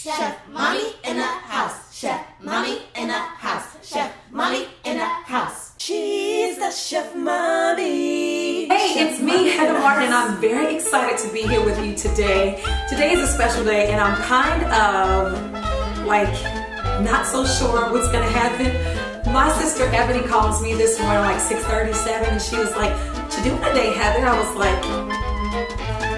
Chef Mommy in the house. Chef Mommy in the house. Chef Mommy in the house. She's the Chef Mommy. Hey, it's me, Heather Martin, and I'm very excited to be here with you today. Today is a special day, and I'm kind of like not so sure what's gonna happen. My sister Ebony calls me this morning like 6:37, and she was like, "What you doing today, Heather?" I was like,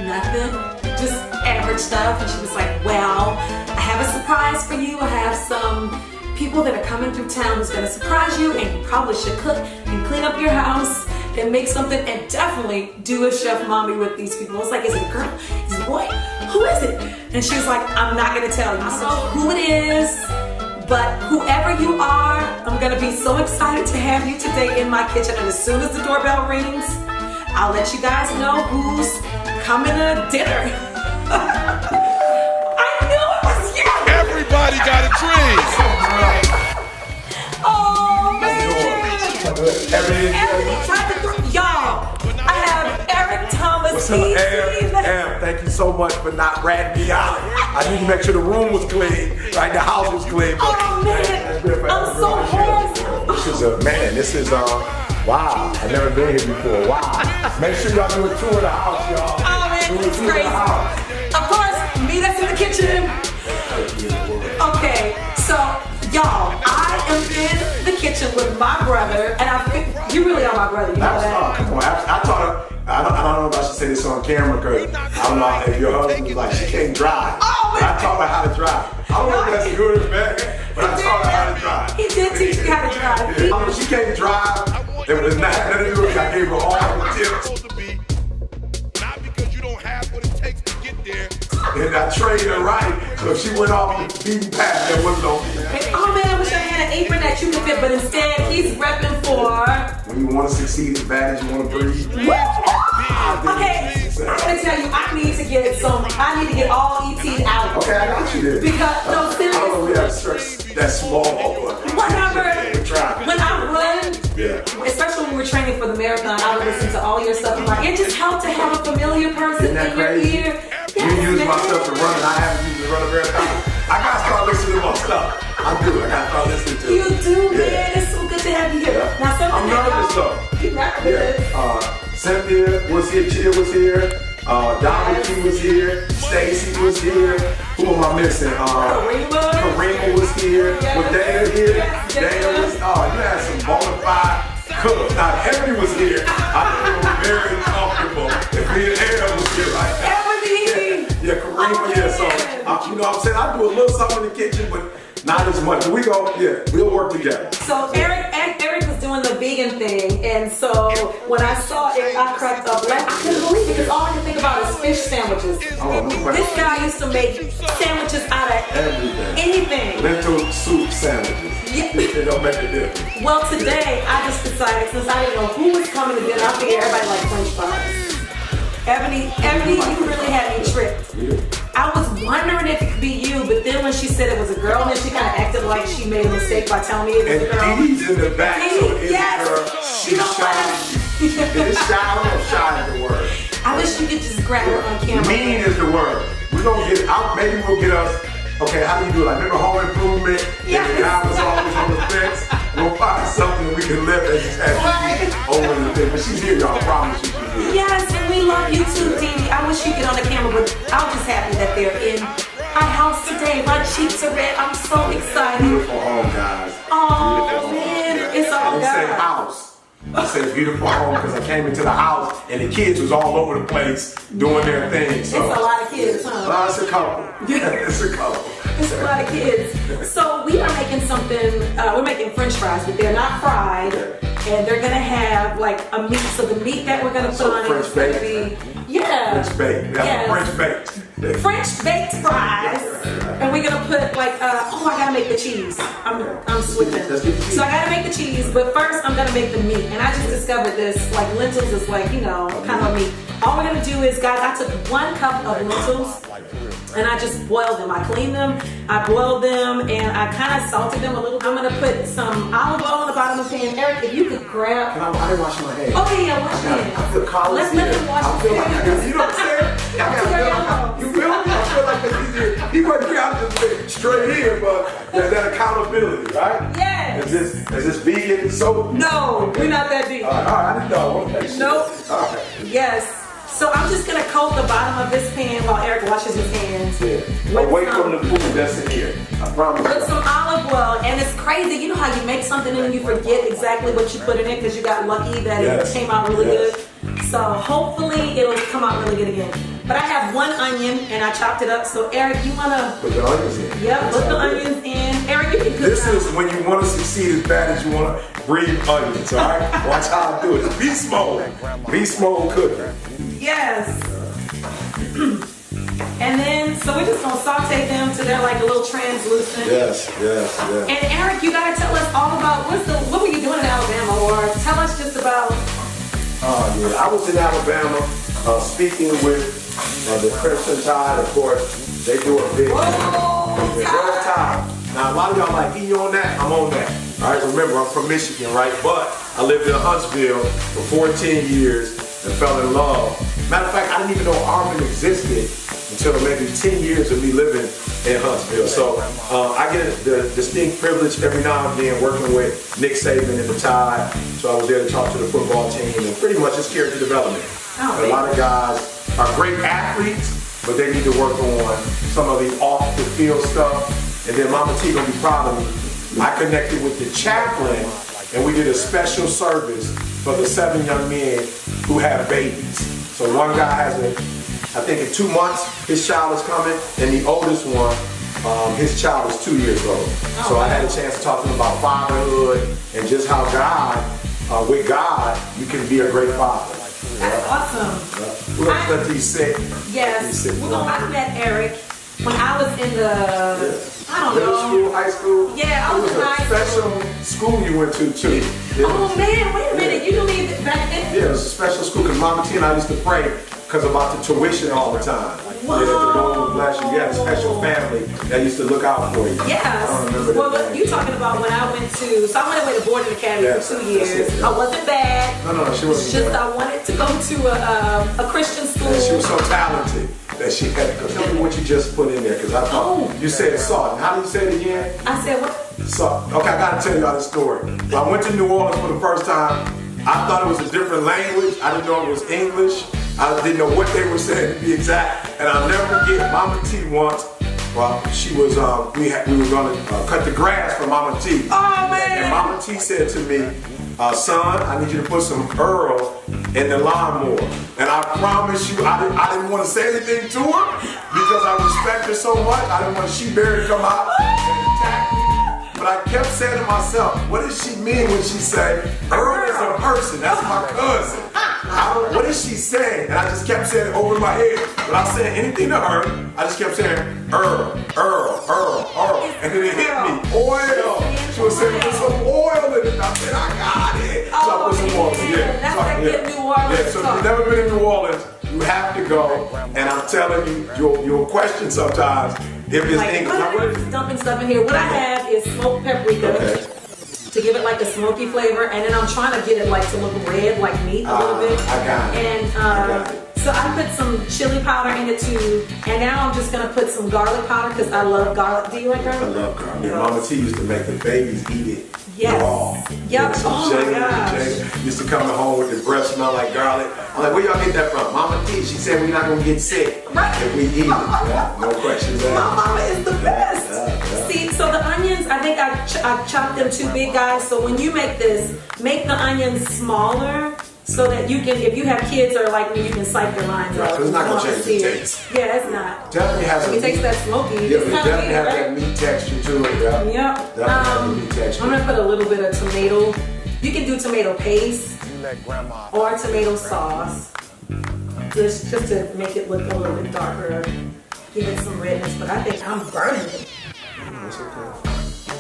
"Nothing, just average stuff." And she was like, "Well, I have a surprise for you. I have some people that are coming through town who's gonna surprise you, and you probably should cook and clean up your house and make something, and definitely do a Chef Mommy with these people." I was like, "Is it a girl? Is it a boy? Who is it?" And she was like, "I'm not gonna tell you." I don't know who it is, but whoever you are, I'm gonna be so excited to have you today in my kitchen. And as soon as the doorbell rings, I'll let you guys know who's coming to dinner. I knew it was you! Everybody got a dream! Oh man! Every time y'all, I have Eric Thomas. What's up, Am? Thank you so much for not ratting me out. I need to make sure the room was clean, like the house was clean. Oh man, I'm so horrible. This is wow. I've never been here before. Wow. Make sure y'all do a tour of the house, y'all. Oh man, it's crazy. Of course, meet us in the kitchen. Okay, so y'all, I am in the kitchen with my brother, and I think you really are my brother. You know that? Come on, I taught her. I don't know if I should say this on camera because I don't know if your husband was like, she can't drive. Oh, but I taught her how to drive. I don't know if that's good or bad, but I taught her how to drive. He did teach me how to drive. Yeah. She can't drive. It was not nothing to do with it. I gave her all the tips. Not because you don't have what it takes to get there. And I trained her right, so if she went off the beaten path, that wasn't on me. Oh man, I wish I had an apron that you could fit, but instead he's repping for. When you want to succeed as bad as you want to breathe. Okay, I'm gonna tell you, I need to get all ET'd out. Okay, I got you there. Because, no, seriously. I don't know if we have stress that small, but whatever. When I run, yeah. especially when we were training for the marathon, I would listen to all your stuff. I'm like, it just helped to have a familiar person in your ear. You use my stuff to run, and I haven't used to run a marathon. I gotta start listening to my stuff. I gotta start listening to it. You do, man. It's so good to have you here. Yeah. Now, I'm nervous though. You're nervous. Yeah. Cynthia was here, Chia was here, Dominique was here, Stacy was here. Who am I missing? Karima was here. Yes. Was Dana here? Yes. Dana was, you had some bona fide cooks. Now, Ebony was here. I feel very comfortable. If me and Aaron was here like that. Yeah, Karima, yeah. So, you know what I'm saying? I do a little something in the kitchen, but not as much. But we'll work together. So Eric was doing the vegan thing, and so when I saw it, I cracked up. Like, I couldn't believe it because all I can think about is fish sandwiches. This guy used to make sandwiches out of anything. Lentil soup sandwiches. Yeah. It don't make a difference. Well, today I just decided, since I didn't know who was coming to dinner, I figured everybody liked French fries. Ebony, you really had me tripped. I was wondering if it could be you, but then when she said it was a girl, then she kind of acted like she made a mistake by telling me it was a girl. And Dee's in the back, so it's her. She's shy. Is shy or shy is the word? I wish you could just grab her on camera. Mean is the word. We're gonna get out. Maybe we'll get us. Okay, how do you do it? Like, remember Home Improvement? Yes. And the guy was always on the fence. We'll find something we can live and just have over the thing. But she's here, y'all. I promise you she's here. Yes, and we love you too, Dee Dee. I wish you could get on the camera, but I'm just happy that they're in our house today. My cheeks are red. I'm so excited. Beautiful home, guys. Oh, man. It's all I didn't say God. house. I said beautiful home because I came into the house and the kids was all over the place doing their thing. So. It's a lot of kids, huh? Well, it's a couple. It's a couple. It's a lot of kids. So we are making something, we're making French fries, but they're not fried. And they're gonna have like a meat. So the meat that we're gonna put on it is gonna be, French baked. Yes. French baked. French baked fries. And we're gonna put like, I gotta make the cheese. I'm switching. So I gotta make the cheese, but first I'm gonna make the meat. And I just discovered this, like lentils is like, kind of meat. All we're gonna do is, guys, I took 1 cup of lentils and I just boiled them. I cleaned them, I boiled them, and I kind of salted them a little. I'm gonna put some olive oil on the bottom of the pan. Eric, if you could grab. I didn't wash my hands. Oh yeah, wash your hands. I feel college. Let's let them wash I feel like, their hands. you know what I'm saying? You feel me? feel like it's easier. He wasn't trying to just get straight in, but there's that accountability, right? Yes. Is this vegan soap? No, we're not that deep. All right, I didn't know. Okay. Nope. All right. Yes. So I'm just gonna coat the bottom of this pan while Eric washes his hands. Yeah. Away from the food that's in here. I promise. With some olive oil, and it's crazy. You know how you make something and you forget exactly what you put in it because you got lucky that it came out really good. So hopefully it'll come out really good again. But I have one onion and I chopped it up. So Eric, you wanna put the onions in? Yep, put the onions in. Eric, you can cook. This is when you want to succeed as bad as you want to breed onions. All right, watch how I do it. Beast mode cooking. Yes. And then, so we're just gonna saute them till they're like a little translucent. Yes. And Eric, you gotta tell us all about what were you doing in Alabama, or tell us just about. Yeah, I was in Alabama speaking with the Crimson Tide. Of course, they do a big Tide. Now a lot of y'all like, you on that? I'm on that. All right, remember I'm from Michigan, right? But I lived in Huntsville for 14 years and fell in love. Matter of fact, I didn't even know Auburn existed until maybe 10 years of me living in Huntsville. So I get the distinct privilege every now and then working with Nick Saban and the Tide. So I was there to talk to the football team and pretty much it's character development. A lot of guys are great athletes, but they need to work on some of the off the field stuff. And then Mama T gonna be proud of me. I connected with the chaplain and we did a special service for the 7 young men who have babies. So one guy has I think in 2 months, his child is coming, and the oldest one, his child is 2 years old. So I had a chance to talk to him about fatherhood and just how God, with God, you can be a great father. That's awesome. We're gonna let these sit. Yes, I met Eric when I was in the, I don't Middle know. school, high school? Yeah, I was in high school. It was a special school you went to, too. Oh man, wait a minute, you knew me back then? Yeah, it was a special school because Mama T and I used to pray because about the tuition all the time. Wow. Yeah, the Lord will bless you. You had a special family that used to look out for you. Yes. I don't remember well, that. you talking about when I went to, so I went away to boarding academy for 2 years. That's it, yeah. I wasn't bad. No, she wasn't It's just bad. I wanted to go to a Christian school. And she was so talented that she had. Tell me what you just put in there because I thought you said salt. How do you say it again? I said what? Salt. Okay, I gotta tell y'all this story. When I went to New Orleans for the first time, I thought it was a different language. I didn't know it was English. I didn't know what they were saying to be exact. And I'll never forget Mama T once. Well, she was, we were gonna cut the grass for Mama T. Oh man! And Mama T said to me, son, I need you to put some Earl in the lawnmower. And I promise you, I didn't want to say anything to her because I respect her so much. I didn't want She-Bear to come out and attack me. But I kept saying to myself, what does she mean when she say, Earl is a person, that's my cousin. What is she saying? And I just kept saying it over my head. Without saying anything to her, I just kept saying, Earl. And then it hit me, oil. She was saying, put some oil in it. And I said, I got it. So I put some oil in it. That's like good New Orleans. Yeah, so if you've never been in New Orleans, you have to go. And I'm telling you, you'll question sometimes if it's Like, English. Now, I'm just dumping stuff in here. What I have is smoked paprika to give it like a smoky flavor, and then I'm trying to get it like to look red, like meat a little bit. I got it. And so I put some chili powder in it too, and now I'm just gonna put some garlic powder because I love garlic. Do you like garlic? I love garlic. Mama T used to make the babies eat it. Yes. Raw. Yep. Yeah, so Oh my gosh. Jada used to come home with the breath smell like garlic. I'm like, where y'all get that from? Mama T, she said we're not gonna get sick if we eat it. Yeah, no questions asked. My mama is the best. See, so the onions, I think I chopped them too big, guys. So when you make this, make the onions smaller so that you can, if you have kids or like me, you can slice their lines Right, up. 'cause it's not gonna You change see the it. taste. Yeah, it's not. Definitely has It takes that smoky. Yeah, It's it kinda definitely weird, has right? that meat texture to it. Yeah. Yep. Definitely has the meat texture. I'm gonna put a little bit of tomato. You can do tomato paste or tomato sauce, just to make it look a little bit darker, give it some redness. But I think I'm burning it. That's okay.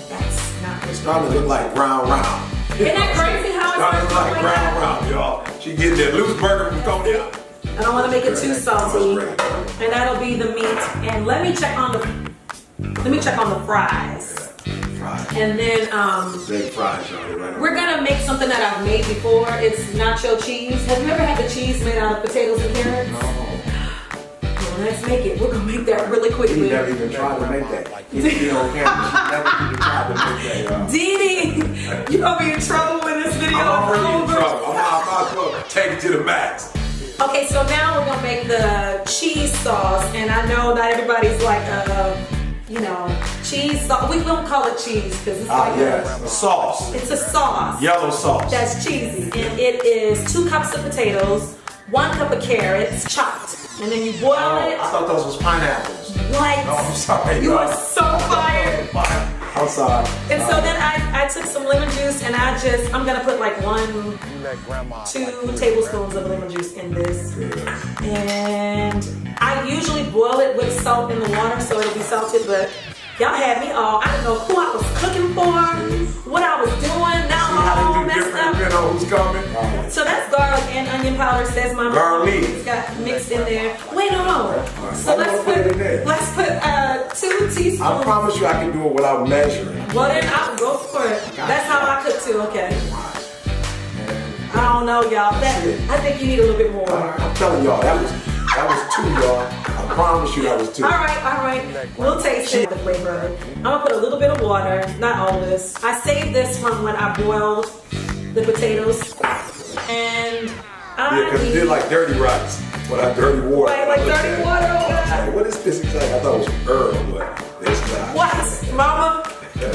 That's not It's starting to look like brown round. Isn't that crazy how it's starting to look like like brown that? round, y'all. She getting that loose burger from Tony. I don't want to make it too salty, and that'll be the meat. And let me check on the fries. And then Big fries, y'all. Right. we're gonna make something that I've made before. It's nacho cheese. Have you ever had the cheese made out of potatoes and carrots? No. Oh, let's make it. We're gonna make that really He quickly. never even tried to make that. He on camera. She never even tried to make that, y'all. Dee Dee, you gonna be in trouble when this video I'm already in is trouble. over. I'm about to take it to the max. Okay, so now we're gonna make the cheese sauce, and I know not everybody's like, you know, cheese sauce. We don't call it cheese because it's like Yes, a sauce. it's a sauce. Yellow sauce. That's cheesy. And it is 2 cups of potatoes, 1 cup of carrots chopped. And then you boil Oh, it. I thought those was pineapples. What? Oh, I'm sorry. You y'all. are so fired. I'm sorry. And so then I took some lemon juice and I'm gonna put like 1, 2 tablespoons of lemon juice in this. And I usually boil it with salt in the water so it'll be salted, but y'all had me all, I didn't know who I was cooking for, what I was doing, now See I'm how all they do messed different up. depending on who's coming? So that's garlic and onion powder, says my mom. Garlic. It's got mixed in there. Wait, no. So I'm gonna put it in there. let's put 2 teaspoons. I promise you I can do it without measuring. Well then I'll go for it. That's how I cook too, okay. I don't know, y'all. I think you need a little bit more. I'm telling y'all, that was 2, y'all. I promise you that was 2. All right. We'll taste it. The flavor. I'm gonna put a little bit of water, not all this. I saved this from when I boiled the potatoes, and Yeah, because it did like dirty rice. But I dirty water. like dirty water. Hey, what is this exactly? I thought it was herb, but it's not. What, Mama?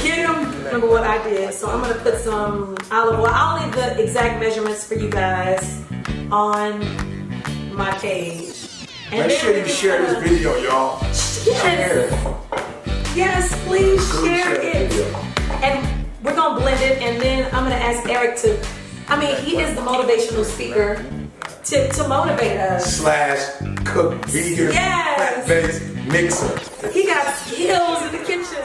Get him. Remember what I did. So I'm gonna put some olive oil. I'll leave the exact measurements for you guys on my page. And Make then sure you share this video, y'all. Share it. Yes, please share the it. video. And we're gonna blend it, and then I'm gonna ask Eric to, he is the motivational speaker to motivate us. / cook vegan Yes. plant-based mixer. He got skills in the kitchen.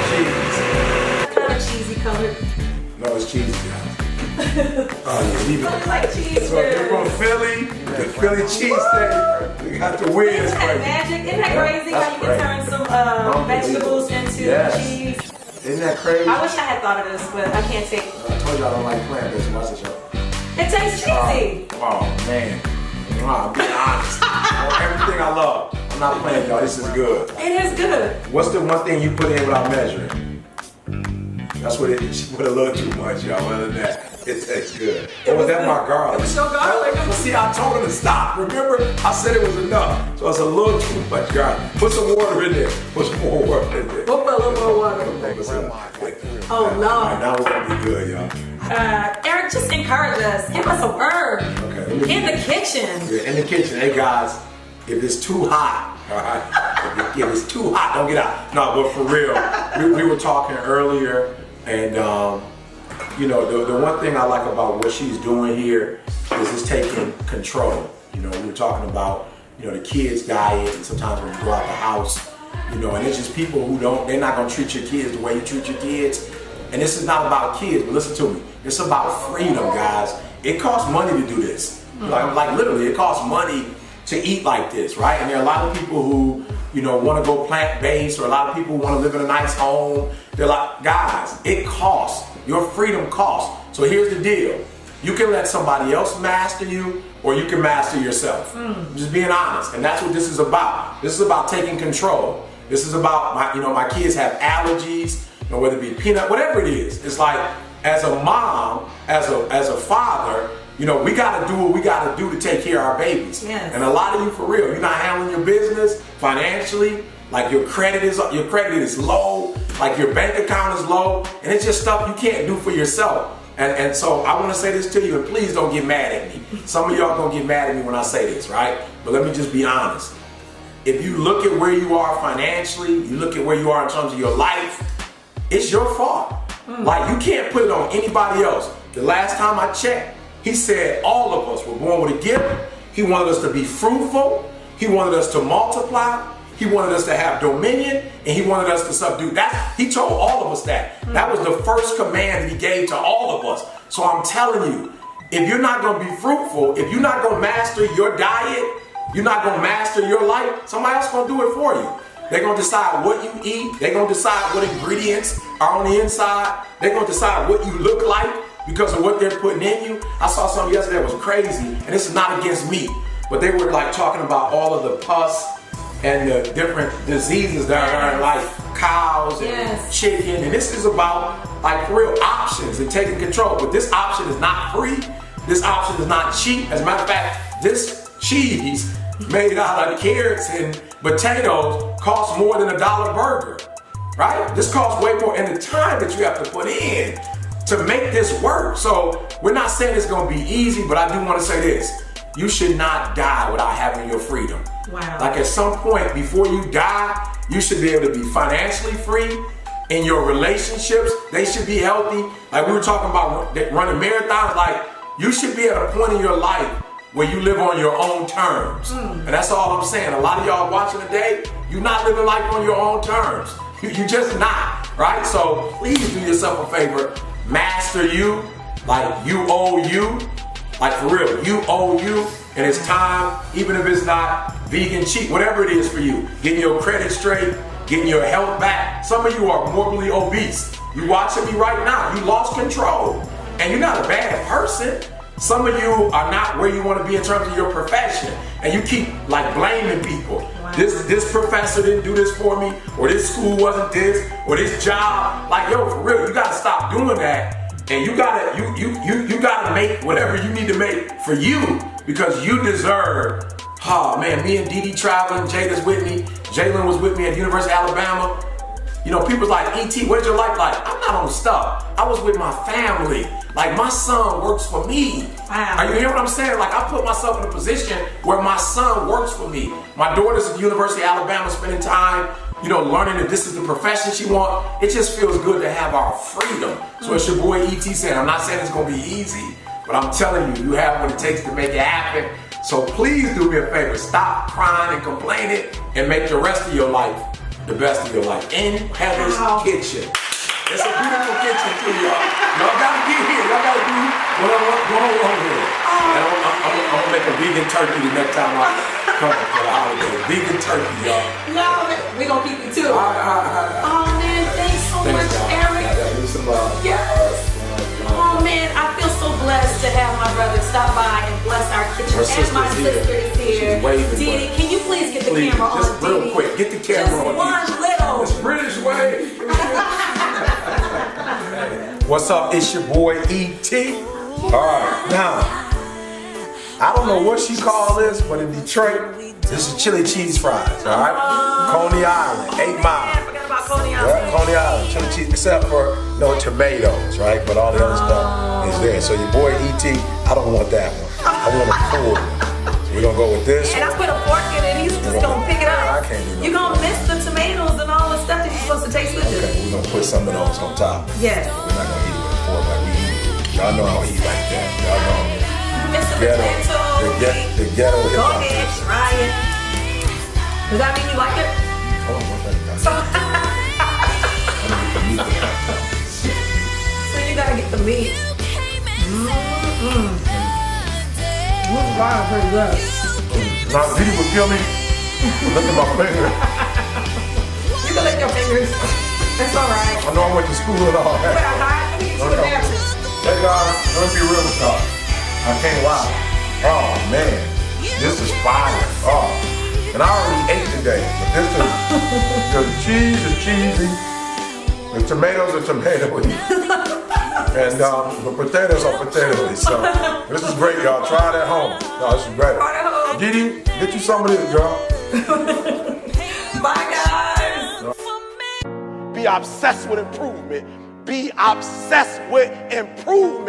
Cheese. Kind of cheesy colored. No, it's cheesy, guys. Oh yeah, leave Looks it. like cheese. So if you're from Philly, the Philly cheesesteak, we got the wings Isn't that right. magic? Isn't that crazy how you can turn some vegetables into Yes. cheese? Isn't that crazy? I wish I had thought of this, but I can't take it. I told you I don't like plant-based. Watch this, y'all. It tastes cheesy. Oh man. I'm being honest. Everything I love. I'm not playing, y'all. This is good. It is good. What's the one thing you put in without measuring? That's what it is. She put a little too much, y'all. Other than that, it tastes good. Or was that my garlic? It was your garlic. Well, see, I told her to stop. Remember, I said it was enough. So it's a little too much garlic. Put some water in there. Put some more water in there. We'll put a little more water. Oh, All right, Lord. now we're gonna be good, y'all. Eric, just encourage us. Give us a word. Okay. In the kitchen. We're in the kitchen. Hey guys, if it's too hot, all right? If it's too hot, don't get out. No, but for real, we were talking earlier, and you know, the one thing I like about what she's doing here is it's taking control. You know, we were talking about, you know, the kids' diet, and sometimes when you go out the house, you know, and it's just people who they're not gonna treat your kids the way you treat your kids. And this is not about kids, but listen to me. It's about freedom, guys. It costs money to do this. Like literally, it costs money to eat like this, right? And there are a lot of people who, you know, want to go plant-based, or a lot of people who want to live in a nice home. They're like, guys, it costs. Your freedom costs. So here's the deal. You can let somebody else master you, or you can master yourself. Just being honest. And that's what this is about. This is about taking control. This is about, my kids have allergies, you know, whether it be peanut, whatever it is. It's like, as a mom, as a father, you know, we got to do what we got to do to take care of our babies. Yes. And a lot of you, for real, you're not handling your business financially. Like your credit is low. Like your bank account is low, and it's just stuff you can't do for yourself. And so I want to say this to you, and please don't get mad at me. Some of y'all gonna get mad at me when I say this, right? But let me just be honest. If you look at where you are financially, you look at where you are in terms of your life, it's your fault. Like, you can't put it on anybody else. The last time I checked, he said all of us were born with a gift. He wanted us to be fruitful. He wanted us to multiply. He wanted us to have dominion, and he wanted us to subdue. He told all of us that. That was the first command that he gave to all of us. So I'm telling you, if you're not going to be fruitful, if you're not going to master your diet, you're not going to master your life, somebody else going to do it for you. They're going to decide what you eat. They're going to decide what ingredients are on the inside. They're going to decide what you look like because of what they're putting in you. I saw something yesterday that was crazy, and this is not against meat. but they were like talking about all of the pus and the different diseases that are in like cows and chicken, and this is about like real options and taking control. But this option is not free. This option is not cheap. As a matter of fact, this cheese made out of carrots and potatoes costs more than $1 burger, right? This costs way more, and the time that you have to put in to make this work. So we're not saying it's gonna be easy, but I do wanna say this. You should not die without having your freedom. Wow. Like at some point before you die, you should be able to be financially free. In your relationships, they should be healthy. Like we were talking about running marathons, like you should be at a point in your life where you live on your own terms. And that's all I'm saying. A lot of y'all watching today, you're not living life on your own terms. You're just not, right? So please do yourself a favor. Master you, like you owe you. Like for real, you owe you, and it's time, even if it's not vegan cheap, whatever it is for you, getting your credit straight, getting your health back. Some of you are morbidly obese. You watching me right now, you lost control, and you're not a bad person. Some of you are not where you want to be in terms of your profession, and you keep like blaming people. Wow. This professor didn't do this for me, or this school wasn't this, or this job. Like yo, for real, you gotta stop doing that. And you gotta make whatever you need to make for you, because you deserve. Oh man, me and Dee Dee traveling, Jada's with me, Jalen was with me at the University of Alabama. You know, people's like, E.T., what's your life like? I'm not on stuff. I was with my family. Like my son works for me. Wow. Are you hearing what I'm saying? Like I put myself in a position where my son works for me. My daughter's at the University of Alabama spending time, you know, learning that this is the profession she wants. It just feels good to have our freedom. So it's your boy E.T. saying, I'm not saying it's gonna be easy, but I'm telling you, you have what it takes to make it happen. So please do me a favor, stop crying and complaining and make the rest of your life the best of your life in Heather's Kitchen. It's a beautiful kitchen too, y'all. Y'all gotta get here. Y'all gotta do what I want over here. And I'm gonna make a vegan turkey the next time I come for the holiday. Vegan turkey, y'all. No, we gonna keep you too. All right. Oh man, thanks so much, Eric. Give me some love. Yes. Oh man, I feel so blessed to have my brother stop by and bless our kitchen. And my sister is here. She's waving. Dee Dee, can you please get the camera on? Just real quick, get the camera on. Just one little. It's British way. What's up? It's your boy E.T. All right, now I don't know what she call this, but in Detroit, this is chili cheese fries. All right, Coney Island, 8 Mile. I forgot about Coney Island. Yeah, Coney Island, chili cheese, except for no tomatoes, right? But all the other stuff is there. So your boy E.T., I don't want that one. I want a full one. So we're gonna go with this. And I put a fork in it. He's just gonna pick it up. I can't do that. You're gonna miss the tomatoes and all the stuff that you're supposed to taste with it. Okay, we're gonna put some of those on top. Yes. We're not gonna eat it with a fork like we eat. Y'all know how we eat like that. Y'all know. Mr. Ghetto. Potato. The ghetto hip Go hop. ahead, try it. Does that mean you like it? Hold on one second. So you gotta get the meat. Wow, pretty good. Now, Dee would kill me. Look at my finger. You can lick your fingers. That's alright. I know I went to school and all You that. better hide. Let me get you a napkin. Hey guys, let me be real with y'all. I can't lie. Oh man, this is fire. Oh, and I already ate today, but this is, the cheese is cheesy, the tomatoes are tomatoey, and the potatoes are potatoey. So this is great, y'all. Try it at home. No, this is great. Try it at home. Dee Dee, get you some of this, girl. Bye guys. Be obsessed with improvement. Be obsessed with improvement.